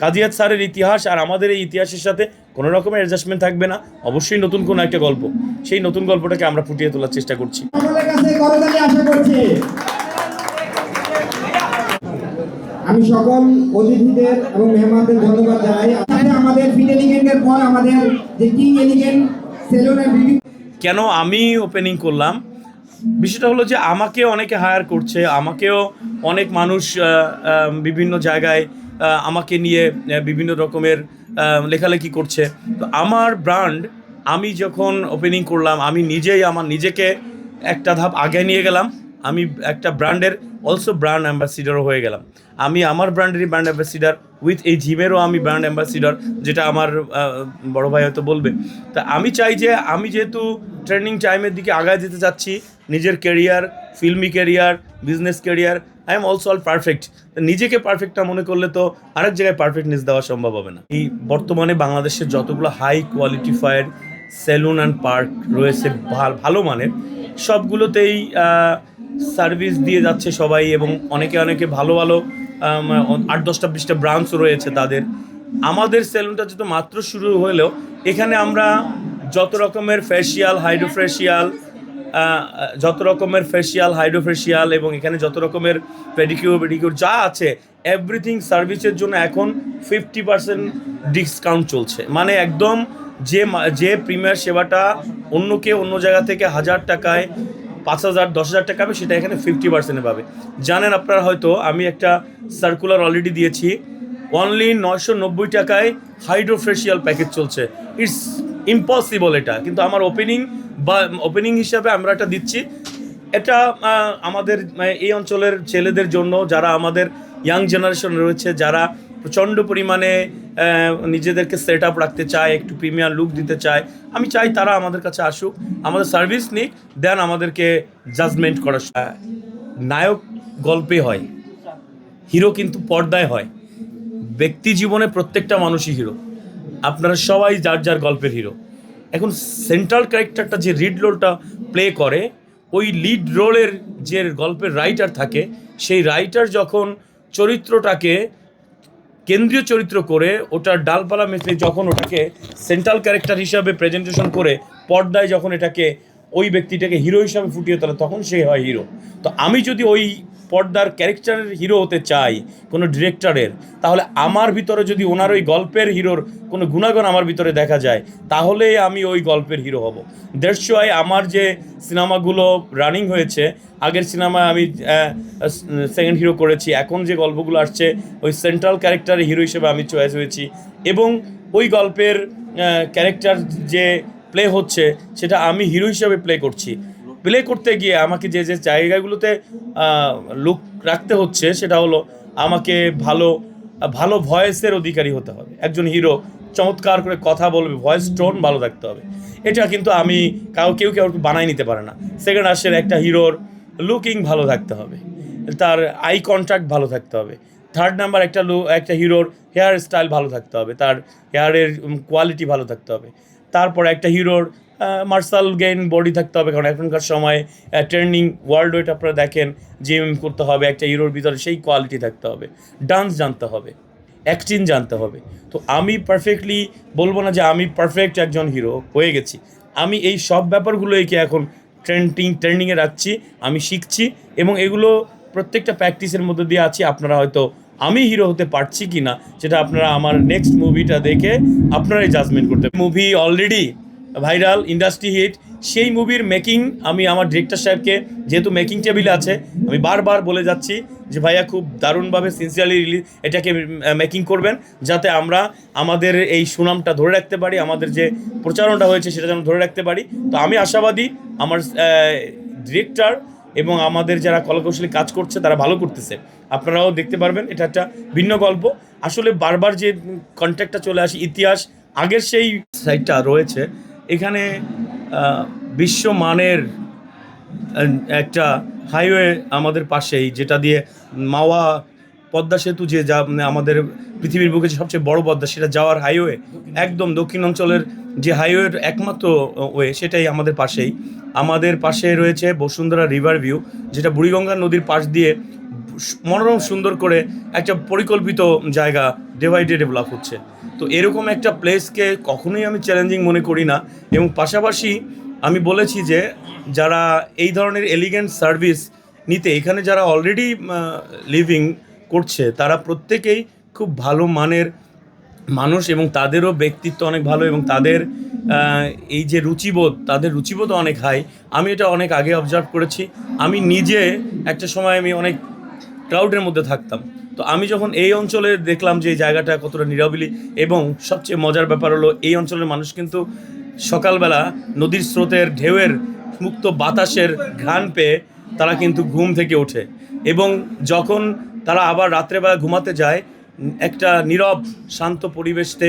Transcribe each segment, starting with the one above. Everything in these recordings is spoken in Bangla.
কাজী হায়াৎ স্যারের ইতিহাস আর আমাদের এই ইতিহাসের সাথে কোনো রকমের অ্যাডজাস্টমেন্ট থাকবে না, অবশ্যই নতুন কোনো একটা গল্প, সেই নতুন গল্পটাকে আমরা ফুটিয়ে তোলার চেষ্টা করছি। আমি সকল অতিথিদের এবং মেহমানদের ধন্যবাদ জানাই। আমাদের ফিট এলিগেন্টের পর আমাদের যে কিং এলিগেন্ট সেলুনের ভিডিও। কেন আমি ওপেনিং করলাম, বিষয়টা হলো যে আমাকে অনেকে হায়ার করছে, আমাকেও অনেক মানুষ বিভিন্ন জায়গায় আমাকে নিয়ে বিভিন্ন রকমের লেখালেখি করছে। তো আমার ব্র্যান্ড, আমি যখন ওপেনিং করলাম আমি নিজেই আমার নিজেকে একটা ধাপ আগে নিয়ে গেলাম, আমি একটা ব্র্যান্ডের অলসো ব্র্যান্ড অ্যাম্বাসিডারও হয়ে গেলাম। আমি আমার ব্র্যান্ডেরই ব্র্যান্ড অ্যাম্বাসিডার, উইথ এই জিমেরও আমি ব্র্যান্ড অ্যাম্বাসিডার, যেটা আমার বড় ভাই হয়তো বলবে। তা আমি চাই যে আমি যেহেতু ট্রেন্ডিং টাইমের দিকে আগায় যেতে চাচ্ছি, নিজের career, filmy career, business career, I am also all perfect. নিজেকে পারফেক্ট না মনে করলে তো আরেক জায়গায় পারফেক্টনেস দেওয়া সম্ভব হবে না। এই বর্তমানে বাংলাদেশের যতগুলো হাই কোয়ালিটিফায়ার সেলুন অ্যান্ড পার্ক রয়েছে ভালো মানের, সবগুলোতেই সার্ভিস দিয়ে যাচ্ছে সবাই, এবং অনেকে ভালো ভালো 8-10টা 20টা ব্রাঞ্চ রয়েছে তাদের। আমাদের সেলুনটা যেহেতু মাত্র শুরু হলেও এখানে আমরা যত রকমের ফেসিয়াল, হাইড্রোফেসিয়াল এবং এখানে যত রকমের পেডিকিউর যা আছে, এভরিথিং সার্ভিসের জন্য এখন 50% ডিসকাউন্ট চলছে। মানে একদম যে প্রিমিয়ার সেবাটা অন্য জায়গা থেকে 1000 টাকায় 5000 10,000 টাকা পাবে, সেটা এখানে 50% পাবে। জানেন আপনারা হয়তো, আমি একটা সার্কুলার অলরেডি দিয়েছি, অনলি 990 টাকায় হাইড্রোফেসিয়াল প্যাকেজ চলছে। ইটস ইম্পসিবল এটা, কিন্তু আমার ওপেনিং হিসাবে আমরা এটা দিচ্ছি। এটা আমাদের এই অঞ্চলের ছেলেদের জন্য, যারা আমাদের ইয়াং জেনারেশন রয়েছে, যারা প্রচণ্ড পরিমাণে নিজেদেরকে সেট আপ রাখতে চায়, একটু প্রিমিয়ার লুক দিতে চায়, আমি চাই তারা আমাদের কাছে আসুক, আমাদের সার্ভিস নিক, দেন আমাদেরকে জাজমেন্ট করা। নায়ক গল্পে হয়, হিরো কিন্তু পর্দায় হয়। ব্যক্তি জীবনে প্রত্যেকটা মানুষই হিরো, আপনারা সবাই যার গল্পের হিরো। এখন সেন্ট্রাল ক্যারেক্টারটা যে লিড রোলটা প্লে করে, ওই লিড রোলের যে গল্পের রাইটার থাকে, সেই রাইটার যখন চরিত্রটাকে কেন্দ্রীয় চরিত্র করে ওটার ডালপালা মেপে যখন ওটাকে সেন্ট্রাল ক্যারেক্টার হিসাবে প্রেজেন্টেশন করে পর্দায় যখন এটাকে ওই ব্যক্তিটাকে হিরো হিসাবে ফুটিয়ে তোলে, তখন সে হয় হিরো। তো আমি যদি ওই পর্দার ক্যারেক্টারের হিরো হতে চাই কোনো ডিরেক্টরের, তাহলে আমার ভিতরে যদি ওনার ওই গল্পের হিরোর কোনো গুণাগুণ আমার ভিতরে দেখা যায়, তাহলে আমি ওই গল্পের হিরো হব। দ্যাটস ওয়াই আমার যে সিনেমাগুলো রানিং হয়েছে, আগের সিনেমায় আমি সেকেন্ড হিরো করেছি, এখন যে গল্পগুলো আসছে ওই সেন্ট্রাল ক্যারেক্টারের হিরো হিসেবে আমি চয়েস হয়েছি, এবং ওই গল্পের ক্যারেক্টার যে প্লে হচ্ছে সেটা আমি হিরো হিসাবে প্লে করছি। প্লে করতে গিয়ে আমাকে যে জায়গাগুলোতে লুক রাখতে হচ্ছে, সেটা হলো আমাকে ভালো ভয়েসের অধিকারী হতে হবে। একজন হিরো চমৎকার করে কথা বলবে, ভয়েস টোন ভালো থাকতে হবে। এটা কিন্তু আমি কেউ বানাই নিতে পারে না। সেকেন্ড আসের একটা হিরোর লুকিং ভালো থাকতে হবে, তার আই কন্ট্যাক্ট ভালো থাকতে হবে। থার্ড নাম্বার একটা হিরোর হেয়ার স্টাইল ভালো থাকতে হবে, তার হেয়ারের কোয়ালিটি ভালো থাকতে হবে। তারপর একটা হিরোর মার্শাল গেইন বডি থাকতে হবে, কারণ এখনকার সময় ট্রেন্ডিং ওয়ার্ল্ড ওয়েট আপনারা দেখেন, জিম করতে হবে, একটা হিরোর ভিতরে সেই কোয়ালিটি থাকতে হবে। ডান্স জানতে হবে, অ্যাক্টিং জানতে হবে। তো আমি পারফেক্টলি বলবো না যে আমি পারফেক্ট একজন হিরো হয়ে গেছি, আমি এই সব ব্যাপারগুলোকে এখন ট্রেন্ডিংয়ে রাখছি, আমি শিখছি, এবং এগুলো প্রত্যেকটা প্র্যাকটিসের মধ্যে দিয়ে আছি। আপনারা হয়তো আমি হিরো হতে পারছি কি না, সেটা আপনারা আমার নেক্সট মুভিটা দেখে আপনারাই জাজমেন্ট করতে। Movie already viral, industry hit, সেই মুভির মেকিং আমি আমার ডিরেক্টর সাহেবকে, যেহেতু মেকিং টেবিলে আছে, আমি বারবার বলে যাচ্ছি যে ভাইয়া খুব দারুণভাবে সিনসিয়ারলি এটাকে মেকিং করবেন, যাতে আমরা আমাদের এই সুনামটা ধরে রাখতে পারি, আমাদের যে প্রচারণটা হয়েছে সেটা যেন ধরে রাখতে পারি। তো আমি আশাবাদী আমার ডিরেক্টর এবং আমাদের যারা কলাকৌশলী কাজ করছে তারা ভালো করতেছে। আপনারাও দেখতে পারবেন, এটা একটা ভিন্ন গল্প। আসলে বারবার যে কন্ট্যাক্টটা চলে আসে, ইতিহাস আগের সেই সাইটটা রয়েছে, এখানে বিশ্বমানের একটা হাইওয়ে আমাদের পাশেই, যেটা দিয়ে মাওয়া পদ্মা সেতু, যে আমাদের পৃথিবীর বুকে যে সবচেয়ে বড় পদ্মা, সেটা যাওয়ার হাইওয়ে, একদম দক্ষিণ অঞ্চলের যে হাইওয়ের একমাত্র ওয়ে, সেটাই আমাদের পাশেই। আমাদের পাশে রয়েছে বসুন্ধরা রিভার ভিউ, যেটা বুড়িগঙ্গা নদীর পাশ দিয়ে মনোরম সুন্দর করে একটা পরিকল্পিত জায়গা ডে বাই ডে ডেভেলপ হচ্ছে। তো এরকম একটা প্লেসকে কখনোই আমি চ্যালেঞ্জিং মনে করি না। এবং পাশাপাশি আমি বলেছি যে যারা এই ধরনের এলিগেন্ট সার্ভিস নিতে এখানে যারা অলরেডি লিভিং করছে তারা প্রত্যেকেই খুব ভালো মানের মানুষ এবং তাদেরও ব্যক্তিত্ব অনেক ভালো এবং তাদের এই যে রুচিবোধ, তাদের রুচিবোধও অনেক হাই। আমি এটা অনেক আগে অবজার্ভ করেছি। আমি নিজে একটা সময় আমি অনেক ক্রাউডের মধ্যে থাকতাম, তো আমি যখন এই অঞ্চলে দেখলাম যে এই জায়গাটা কতটা নিরাবিলি, এবং সবচেয়ে মজার ব্যাপার হলো এই অঞ্চলের মানুষ কিন্তু সকালবেলা নদীর স্রোতের ঢেউয়ের মুক্ত বাতাসের ঘ্রাণ পেয়ে তারা কিন্তু ঘুম থেকে ওঠে, এবং যখন তারা আবার রাত্রেবেলা ঘুমাতে যায় একটা নীরব শান্ত পরিবেশতে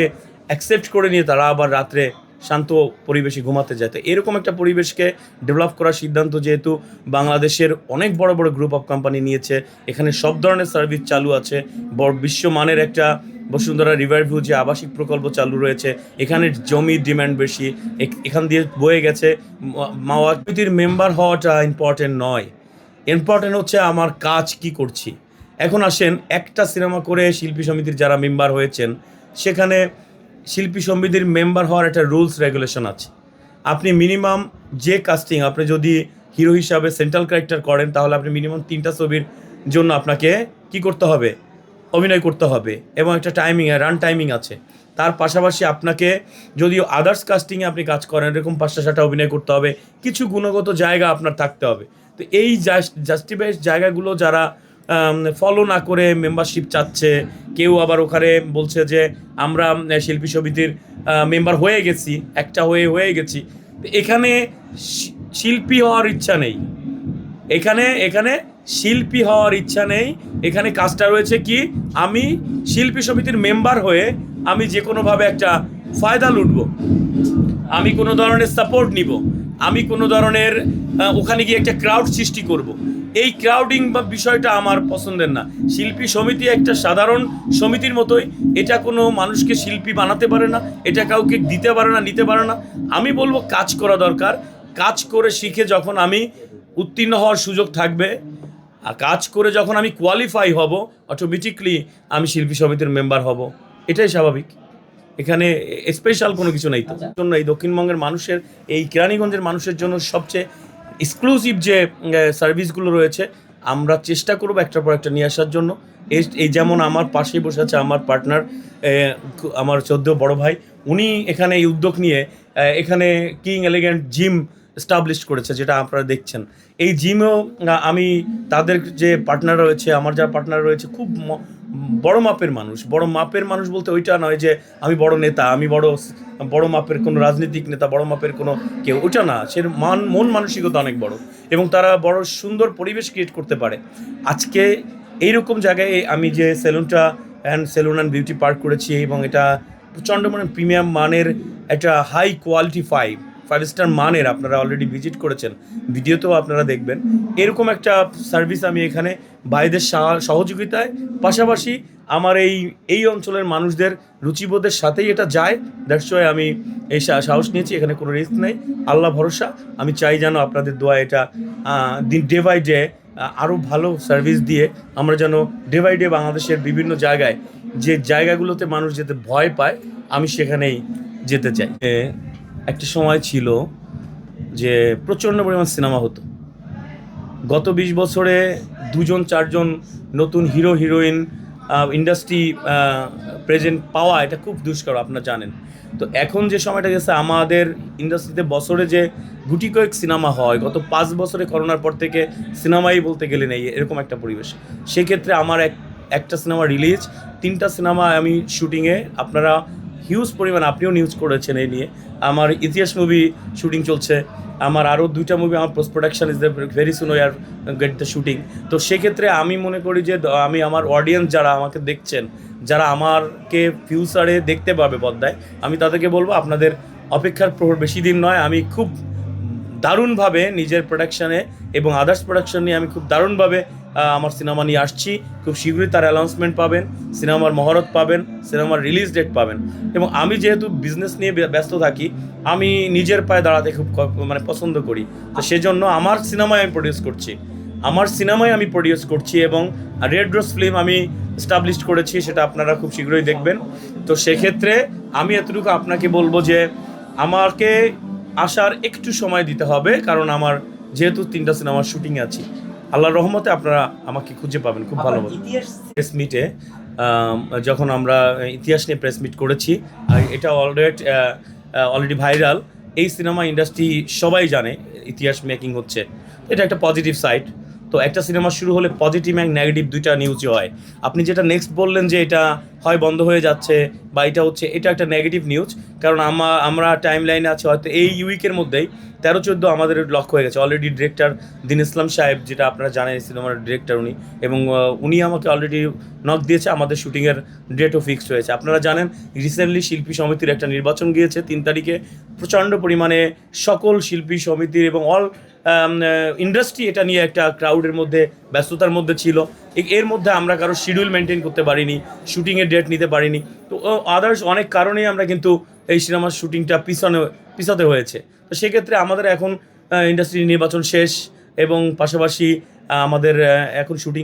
অ্যাকসেপ্ট করে নিয়ে তারা আবার রাত্রে শান্ত পরিবেশে ঘুমাতে যায়। তো এরকম একটা পরিবেশকে ডেভেলপ করার সিদ্ধান্ত যেহেতু বাংলাদেশের অনেক বড় বড় গ্রুপ অফ কোম্পানি নিয়েছে, এখানে সব ধরনের সার্ভিস চালু আছে, বড় বিশ্বমানের একটা বসুন্ধরা রিভার ভিউ যে আবাসিক প্রকল্প চালু রয়েছে, এখানে জমির ডিমান্ড বেশি, এখান দিয়ে বয়ে গেছে। মাওয়া সমিতির মেম্বার হওয়াটা ইম্পর্টেন্ট নয়, ইম্পর্টেন্ট হচ্ছে আমার কাজ কি করছি। এখন আসেন, একটা সিনেমা করে শিল্পী সমিতির যারা মেম্বার হয়েছেন, সেখানে শিল্পী সমিতির মেম্বার হওয়ার একটা রুলস রেগুলেশন আছে। আপনি মিনিমাম যে কাস্টিং, আপনি যদি হিরো হিসাবে সেন্ট্রাল ক্যারেক্টার করেন তাহলে আপনি মিনিমাম 3টা ছবির জন্য আপনাকে কি করতে হবে, অভিনয় করতে হবে, এবং একটা টাইমিং রান টাইমিং আছে। তার পাশাপাশি আপনাকে যদিও আদার্স কাস্টিংয়ে আপনি কাজ করেন এরকম 5টা-6টা অভিনয় করতে হবে, কিছু গুণগত জায়গা আপনার থাকতে হবে। তো এই জাস্টিফাইড জায়গাগুলো যারা ফলো না করে মেম্বারশিপ চাচ্ছে, কেউ আবার ওখানে বলছে যে আমরা শিল্পী সমিতির মেম্বার হয়ে গেছি, একটা হয়ে গেছি, এখানে শিল্পী হওয়ার ইচ্ছা নেই, এখানে শিল্পী হওয়ার ইচ্ছা নেই। এখানে কাজটা রয়েছে কি, আমি শিল্পী সমিতির মেম্বার হয়ে আমি যে কোনোভাবে একটা ফায়দা লুটব, আমি কোনো ধরনের সাপোর্ট নিব, আমি কোনো ধরনের ওখানে গিয়ে একটা ক্রাউড সৃষ্টি করব। এই ক্রাউডিং বা বিষয়টা আমার পছন্দের না। শিল্পী সমিতি একটা সাধারণ সমিতির মতোই, এটা কোনো মানুষকে শিল্পী বানাতে পারে না, এটা কাউকে দিতে পারে না, নিতে পারে না। আমি বলবো কাজ করা দরকার, কাজ করে শিখে যখন আমি উত্তীর্ণ হওয়ার সুযোগ থাকবে, আর কাজ করে যখন আমি কোয়ালিফাই হব, অটোমেটিকলি আমি শিল্পী সমিতির মেম্বার হব, এটাই স্বাভাবিক। এখানে স্পেশাল কোনো কিছু নেই। তো জন্য এই দক্ষিণবঙ্গের মানুষের, এই কেরানীগঞ্জের মানুষের জন্য সবচেয়ে এক্সক্লুসিভ যে সার্ভিসগুলো রয়েছে আমরা চেষ্টা করব একটার পর একটা নিয়ে আসার জন্য। এই যেমন আমার পাশেই বসে আছে আমার পার্টনার, আমার 14 বড় ভাই, উনি এখানে এই উদ্যোগ নিয়ে এখানে কিং এলিগেন্ট জিম এস্টাবলিশ করেছে, যেটা আপনারা দেখছেন। এই জিমেও আমি তাদের যে পার্টনার রয়েছে, আমার যারা পার্টনার রয়েছে, খুব বড় মাপের মানুষ। বড় মাপের মানুষ বলতে ওইটা নয় যে আমি বড় নেতা, আমি বড় মাপের কোনো রাজনৈতিক নেতা, বড় মাপের কোনো কেউ, ওইটা না। সে মন মানসিকতা অনেক বড়, এবং তারা বড় সুন্দর পরিবেশ ক্রিয়েট করতে পারে। আজকে এইরকম জায়গায় আমি যে সেলুন অ্যান্ড বিউটি পার্ক করেছি, এবং এটা প্রচণ্ড মানে প্রিমিয়াম মানের একটা হাই কোয়ালিটি 5 স্টার মানের, আপনারা অলরেডি ভিজিট করেছেন, ভিডিওতেও আপনারা দেখবেন। এরকম একটা সার্ভিস আমি এখানে ভাইদের সহযোগিতায়, পাশাপাশি আমার এই অঞ্চলের মানুষদের রুচিবোধের সাথেই এটা যায়। দ্যাটস ওয়াই আমি এই সাহস নিয়েছি, এখানে কোনো রিস্ক নেই, আল্লাহ ভরসা। আমি চাই যেন আপনাদের দোয়া এটা ডে বাই ডে আরও ভালো সার্ভিস দিয়ে আমরা যেন ডে বাই ডে বাংলাদেশের বিভিন্ন জায়গায়, যে জায়গাগুলোতে মানুষ যেতে ভয় পায়, আমি সেখানেই যেতে চাই। একটা সময় ছিল যে প্রচণ্ড পরিমাণ সিনেমা হতো। গত 20 বছরে 2-4জন নতুন হিরো হিরোইন ইন্ডাস্ট্রি প্রেজেন্ট পাওয়া এটা খুব দুষ্কর, আপনারা জানেন। তো এখন যে সময়টা গেছে, আমাদের ইন্ডাস্ট্রিতে বছরে যে গুটি কয়েক সিনেমা হয়, গত 5 বছরে করোনার পর থেকে সিনেমাই বলতে গেলে নেই, এরকম একটা পরিবেশ। সেক্ষেত্রে আমার একটা সিনেমা রিলিজ, 3টা সিনেমা আমি শুটিংয়ে, আপনারা হিউজ পরিমাণ, আপনিও নিউজ করেছেন এই নিয়ে। আমার ইতিহাস মুভি শুটিং চলছে, আমার আরও 2টা মুভি, আমার post production is the very soon we are get the shooting. তো সেক্ষেত্রে আমি মনে করি যে আমি আমার অডিয়েন্স যারা আমাকে দেখছেন, যারা আমাকে ফিউচারে দেখতে পাবে পর্দায়, আমি তাদেরকে বলবো আপনাদের অপেক্ষার প্রহর বেশি দিন নয়। আমি খুব দারুণভাবে নিজের প্রোডাকশানে এবং আদার্স প্রোডাকশন নিয়ে আমি খুব দারুণভাবে আমার সিনেমা নিয়ে আসছি। খুব শীঘ্রই তার অ্যানাউন্সমেন্ট পাবেন, সিনেমার মহরত পাবেন, সিনেমার রিলিজ ডেট পাবেন। এবং আমি যেহেতু বিজনেস নিয়ে ব্যস্ত থাকি, আমি নিজের পায়ে দাঁড়াতে খুব পছন্দ করি। তো সেজন্য আমার সিনেমায় আমি প্রডিউস করছি, আমার সিনেমায় আমি প্রডিউস করছি এবং রেড রোজ ফিল্ম আমি এস্টাবলিশ করেছি, সেটা আপনারা খুব শীঘ্রই দেখবেন। তো সেক্ষেত্রে আমি এতটুকু আপনাকে বলবো যে আমাকে আসার একটু সময় দিতে হবে, কারণ আমার যেহেতু 3টা সিনেমার শুটিং আছি, আল্লাহর রহমতে আপনারা আমাকে খুঁজে পাবেন খুব ভালো। প্রেস মিটে যখন আমরা ইতিহাস নিয়ে প্রেস মিট করেছি, আর এটা অলরেডি ভাইরাল, এই সিনেমা ইন্ডাস্ট্রি সবাই জানে ইতিহাস মেকিং হচ্ছে, এটা একটা পজিটিভ সাইড। তো একটা সিনেমা শুরু হলে পজিটিভ এবং নেগেটিভ দুইটা নিউজই হয়। আপনি যেটা নেক্সট বললেন যে এটা হয় বন্ধ হয়ে যাচ্ছে বা এটা হচ্ছে, এটা একটা নেগেটিভ নিউজ, কারণ আমরা টাইম লাইনে আছি হয়তো এই উইকের মধ্যেই 13-14 আমাদের লক্ষ্য হয়ে গেছে। অলরেডি ডিরেক্টর দিন ইসলাম সাহেব, যেটা আপনারা জানেন সিনেমার ডিরেক্টর উনি, এবং উনি আমাকে অলরেডি নক দিয়েছে, আমাদের শুটিংয়ের ডেটও ফিক্সড হয়েছে। আপনারা জানেন রিসেন্টলি শিল্পী সমিতির একটা নির্বাচন গিয়েছে 3 তারিখে, প্রচণ্ড পরিমাণে সকল শিল্পী সমিতির এবং অল ইন্ডাস্ট্রি এটা নিয়ে একটা ক্রাউডের মধ্যে, ব্যস্ততার মধ্যে ছিল। এর মধ্যে আমরা কারো শিডিউল মেনটেন করতে পারিনি, শুটিংয়ের ডেট নিতে পারিনি। তো আদার্স অনেক কারণেই আমরা কিন্তু এই সিনেমার শুটিংটা পিছাতে হয়েছে। তো সেক্ষেত্রে আমাদের এখন ইন্ডাস্ট্রি নির্বাচন শেষ এবং পাশাপাশি আমাদের এখন শুটিং